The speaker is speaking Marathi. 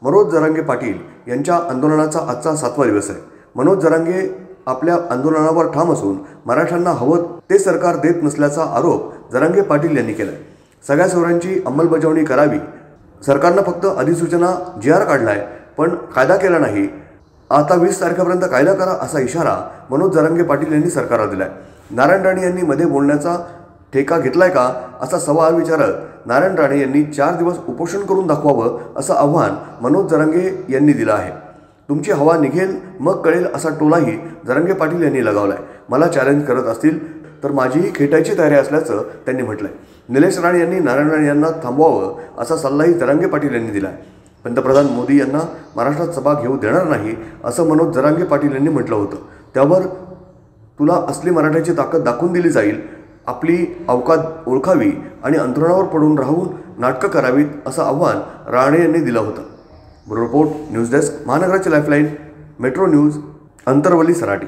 मनोज जरांगे पाटील यांच्या आंदोलनाचा आजचा 7वा दिवस आहे। मनोज जरांगे आपल्या आंदोलनावर ठाम असून मराठ्यांना हवं ते सरकार देत नसल्याचा आरोप जरांगे पाटील यांनी केला। सगळ्या सवऱ्यांची अंमलबजावणी करावी, सरकारनं फक्त अधिसूचना GR काढलाय पण कायदा केला नाही। आता 20 तारखेपर्यंत कायदा करा असा इशारा मनोज जरांगे पाटील यांनी सरकारला दिलाय। नारायण राणे यांनी मध्ये बोलण्याचा ठेका घेतलाय का असा सवाल विचारत नारायण राणे यांनी 4 दिवस उपोषण करून दाखवावं असं आव्हान मनोज जरांगे यांनी दिलं आहे। तुमची हवा निघेल मग कळेल असा टोलाही जरांगे पाटील यांनी लगावलाय। मला चॅलेंज करत असतील तर माझीही खेटायची तयारी असल्याचं त्यांनी म्हटलंय। निलेश राणे यांनी नारायण राणे यांना थांबवावं असा सल्लाही जरांगे पाटील यांनी दिलाय। पंतप्रधान मोदी यांना महाराष्ट्रात सभा घेऊ देणार नाही असं मनोज जरांगे पाटील यांनी म्हटलं होतं। त्यावर तुला असली मराठ्याची ताकद दाखवून दिली जाईल, आपली अवकात ओळखावी आणि अंतरुणावर पडून राहून नाटकं करावीत असं आव्हान राणे यांनी दिलं होतं। ब्युरो रिपोर्ट, न्यूज डेस्क, महानगराची lifeline, metro news, Antarwali, Sarati.